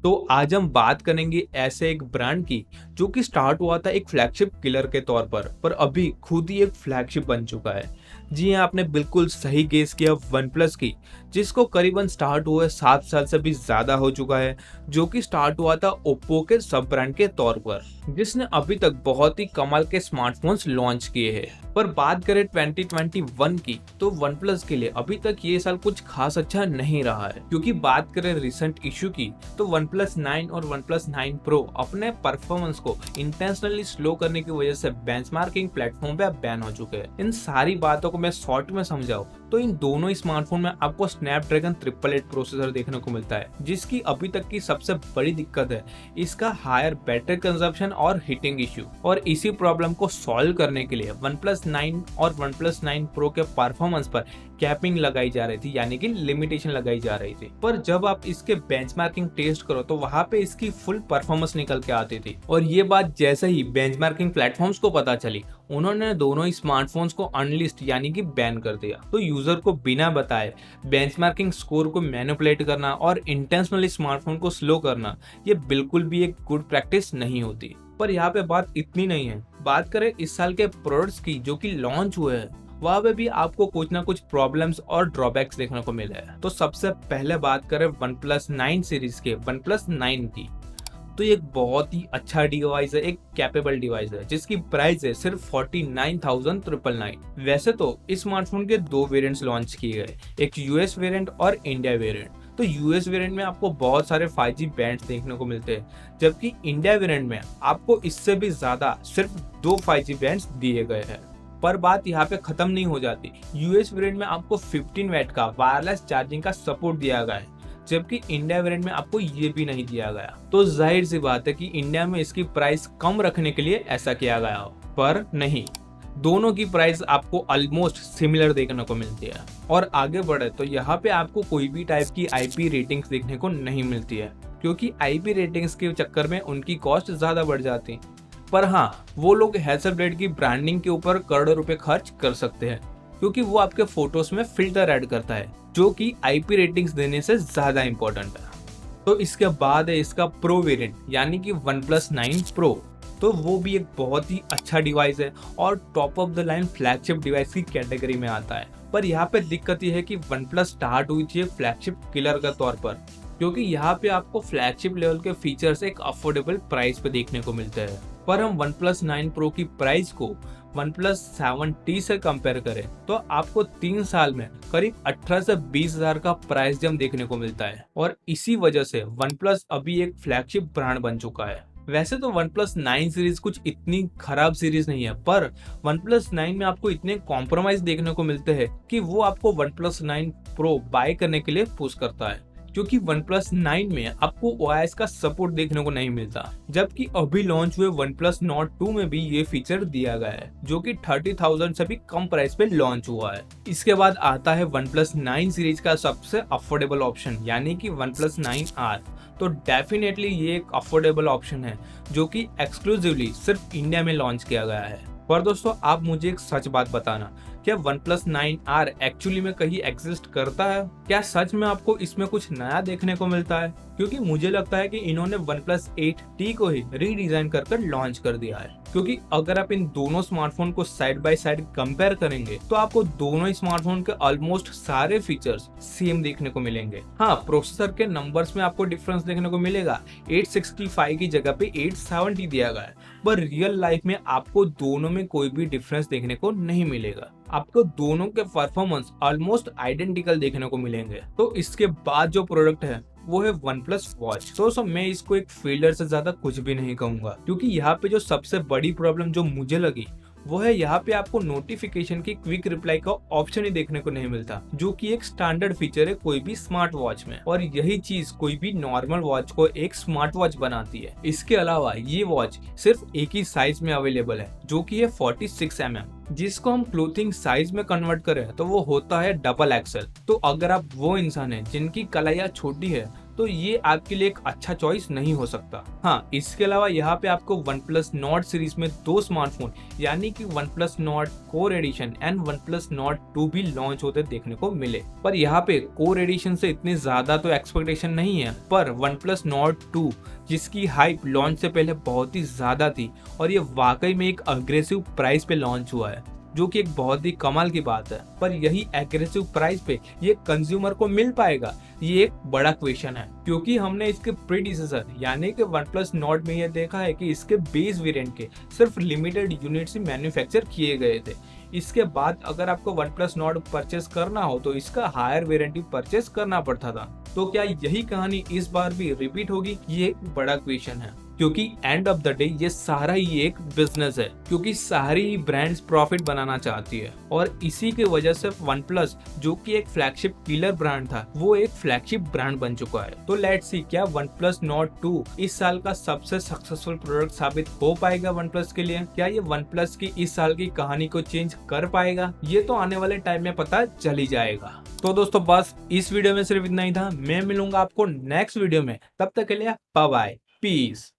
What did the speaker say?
तो आज हम बात करेंगे ऐसे एक ब्रांड की जो कि स्टार्ट हुआ था एक फ्लैगशिप किलर के तौर पर अभी खुद ही एक फ्लैगशिप बन चुका है। जी हाँ, आपने बिल्कुल सही गेस किया, वन प्लस की, जिसको करीबन स्टार्ट हुए 7 साल से भी ज्यादा हो चुका है, जो कि स्टार्ट हुआ था ओप्पो के सब ब्रांड के तौर पर, जिसने अभी तक बहुत ही कमाल के स्मार्टफोन्स लॉन्च किए हैं। पर बात करें 2021 की, तो वन प्लस के लिए अभी तक ये साल कुछ खास अच्छा नहीं रहा है, क्योंकि बात करें रिसेंट इशू की, तो वन प्लस 9 और वन प्लस 9 प्रो अपने परफॉर्मेंस को इंटेंशनली स्लो करने की वजह से बेंचमार्किंग प्लेटफॉर्म पे बैन हो चुके हैं। इन सारी बातों को मैं शॉर्ट में समझाऊं तो इन दोनों ही स्मार्टफोन में आपको स्नैपड्रैगन 888 प्रोसेसर देखने को मिलता है, जिसकी अभी तक की सबसे बड़ी दिक्कत है इसका हायर बैटरी कंजप्शन और हीटिंग इश्यू। और इसी प्रॉब्लम को सॉल्व करने के लिए वन प्लस 9 और वन प्लस 9 प्रो के परफॉर्मेंस पर कैपिंग लगाई जा रही थी, यानी कि लिमिटेशन लगाई जा रही थी। पर जब आप इसके बेंचमार्किंग टेस्ट करो तो वहां पे इसकी फुल परफॉर्मेंस निकल के आती थी। और ये बात जैसे ही बेंचमार्किंग प्लेटफॉर्म्स को पता चली, उन्होंने दोनों ही स्मार्टफोन्स को अनलिस्ट यानी कि बैन कर दिया। तो यूजर को बिना बताए बेंचमार्किंग स्कोर को मैनिपुलेट करना और इंटेंशनली स्मार्टफोन को स्लो करना, ये बिल्कुल भी एक गुड प्रैक्टिस नहीं होती। पर यहाँ पे बात इतनी नहीं है, बात करें इस साल के प्रोडक्ट्स की जो कि लॉन्च हुए हैं, वहां पे भी आपको कुछ ना कुछ प्रॉब्लम्स और ड्रॉबैक्स देखने को मिले हैं। तो सबसे पहले बात करें वन प्लस 9 सीरीज के वन प्लस 9 की, तो ये एक बहुत ही अच्छा डिवाइस है, एक कैपेबल डिवाइस है, जिसकी प्राइस है सिर्फ 49,999। वैसे तो इस स्मार्टफोन के दो वेरिएंट्स लॉन्च किए गए, एक यूएस वेरिएंट और इंडिया वेरिएंट। तो यूएस वेरिएंट में आपको बहुत सारे 5G बैंड्स देखने को मिलते हैं, जबकि इंडिया वेरिएंट में आपको इससे भी ज्यादा सिर्फ 2 5G बैंड्स दिए गए हैं। पर बात यहाँ पे खत्म नहीं हो जाती। यूएस वेरिएंट में आपको 15 वैट का वायरलेस चार्जिंग का सपोर्ट दिया गया है, जबकि इंडिया वेरिएंट में आपको ये भी नहीं दिया गया। तो जाहिर सी बात है कि इंडिया में इसकी प्राइस कम रखने के लिए ऐसा किया गया हो, पर नहीं, दोनों की प्राइस आपको ऑलमोस्ट सिमिलर देखने को मिलती है। और आगे बढ़े तो यहाँ पे आपको कोई भी टाइप की आईपी रेटिंग्स देखने को नहीं मिलती है, क्योंकि आईपी रेटिंग्स के चक्कर में उनकी कॉस्ट ज्यादा बढ़ जाती। पर हाँ, वो लोग हैसलब्लेड की ब्रांडिंग के ऊपर करोड़ों रुपए खर्च कर सकते हैं, क्योंकि वो आपके फोटोज में फिल्टर ऐड करता है, जो कि आईपी रेटिंग्स देने से ज्यादा इंपॉर्टेंट है। तो इसके बाद है इसका प्रो वेरिएंट, यानी कि वन प्लस 9 प्रो। तो वो भी एक बहुत ही अच्छा डिवाइस है और top of the line flagship device की कैटेगरी में आता है। पर यहाँ पे दिक्कत ये है कि वन प्लस स्टार्ट हुई थी फ्लैगशिप किलर का तौर पर, क्योंकि यहाँ पे आपको फ्लैगशिप लेवल के फीचर्स एक अफोर्डेबल प्राइस पे देखने को मिलते हैं। पर हम वन प्लस 9 प्रो की प्राइस को वन प्लस 7T से कंपेयर करें तो आपको 3 साल में करीब 18 से 20 हजार का प्राइस जम देखने को मिलता है। और इसी वजह से वन प्लस अभी एक फ्लैगशिप ब्रांड बन चुका है। वैसे तो वन प्लस 9 सीरीज कुछ इतनी खराब सीरीज नहीं है, पर वन प्लस 9 में आपको इतने कॉम्प्रोमाइज देखने को मिलते हैं कि वो आपको वन प्लस 9 प्रो बाय करने के लिए पुश करता है, क्योंकि वन प्लस 9 में आपको OIS का सपोर्ट देखने को नहीं मिलता, जबकि अभी लॉन्च हुए वन प्लस नोट 2 में भी ये फीचर दिया गया है, जो कि 30,000 से भी कम प्राइस पे लॉन्च हुआ है। इसके बाद आता है वन प्लस 9 सीरीज का सबसे अफोर्डेबल ऑप्शन, यानी कि वन प्लस 9R। तो डेफिनेटली ये एक अफोर्डेबल ऑप्शन है, जो कि एक्सक्लूसिवली सिर्फ इंडिया में लॉन्च किया गया है। पर दोस्तों, आप मुझे एक सच बात बताना, क्या वन प्लस 9R एक्चुअली में कहीं एग्जिस्ट करता है? क्या सच में आपको इसमें कुछ नया देखने को मिलता है? क्योंकि मुझे लगता है कि इन्होंने वन प्लस 8T को ही रीडिजाइन कर लॉन्च कर दिया है। क्योंकि अगर आप इन दोनों स्मार्टफोन को साइड बाय साइड कंपेयर करेंगे तो आपको दोनों ही स्मार्टफोन के ऑलमोस्ट सारे फीचर्स सेम देखने को मिलेंगे। हाँ, प्रोसेसर के नंबर्स में आपको डिफरेंस देखने को मिलेगा, 865 की जगह पे 870 दिया गया है, पर रियल लाइफ में आपको दोनों में कोई भी डिफरेंस देखने को नहीं मिलेगा। आपको दोनों के परफॉर्मेंस ऑलमोस्ट आइडेंटिकल देखने को मिलेंगे। तो इसके बाद जो प्रोडक्ट है वो है वन प्लस वॉच। तो मैं इसको एक फील्डर से ज्यादा कुछ भी नहीं कहूंगा, क्योंकि यहाँ पे जो सबसे बड़ी प्रॉब्लम जो मुझे लगी वो है यहाँ पे आपको नोटिफिकेशन की क्विक रिप्लाई का ऑप्शन ही देखने को नहीं मिलता, जो कि एक स्टैंडर्ड फीचर है कोई भी स्मार्ट वॉच में, और यही चीज कोई भी नॉर्मल वॉच को एक स्मार्ट वॉच बनाती है। इसके अलावा ये वॉच सिर्फ एक ही साइज में अवेलेबल है, जो कि है 46 mm, जिसको हम क्लोथिंग साइज में कन्वर्ट करें तो वो होता है डबल एक्सएल। तो अगर आप वो इंसान है जिनकी कलाइयाँ छोटी है तो ये आपके लिए एक अच्छा चॉइस नहीं हो सकता। हाँ, इसके अलावा यहाँ पे आपको OnePlus Nord सीरीज में 2 स्मार्टफोन यानी कि OnePlus Nord Core edition and OnePlus Nord 2 भी लॉन्च होते देखने को मिले। पर यहाँ पे कोर एडिशन से इतनी ज्यादा तो एक्सपेक्टेशन नहीं है, पर OnePlus Nord 2 जिसकी हाइप लॉन्च से पहले बहुत ही ज्यादा थी और ये वाकई में एक अग्रेसिव प्राइस पे लॉन्च हुआ है, जो कि एक बहुत ही कमाल की बात है। पर यही एग्रेसिव प्राइस पे ये कंज्यूमर को मिल पाएगा, ये एक बड़ा क्वेश्चन है, क्योंकि हमने इसके प्रीडिसेसर यानी कि OnePlus Nord में ये देखा है कि इसके बेस वेरिएंट के सिर्फ लिमिटेड यूनिट्स ही मैन्युफैक्चर किए गए थे। इसके बाद अगर आपको OnePlus Nord परचेस करना हो तो इसका हायर वेरिएंट ही परचेस करना पड़ता था। तो क्या यही कहानी इस बार भी रिपीट होगी, ये एक बड़ा क्वेश्चन है, क्योंकि एंड ऑफ द डे ये सारा ही एक बिजनेस है, क्योंकि सारी ब्रांड्स प्रॉफिट बनाना चाहती है और इसी की वजह से OnePlus जो कि एक फ्लैगशिप किलर ब्रांड था वो एक फ्लैगशिप ब्रांड बन चुका है। तो लेट्स सी क्या OnePlus Nord 2 इस साल का सबसे सक्सेसफुल प्रोडक्ट साबित हो पाएगा OnePlus के लिए। क्या ये OnePlus की इस साल की कहानी को चेंज कर पाएगा, ये तो आने वाले टाइम में पता चल ही जाएगा। तो दोस्तों बस इस वीडियो में सिर्फ इतना ही था। मैं मिलूंगा आपको नेक्स्ट वीडियो में, तब तक के लिए बाय बाय, पीस।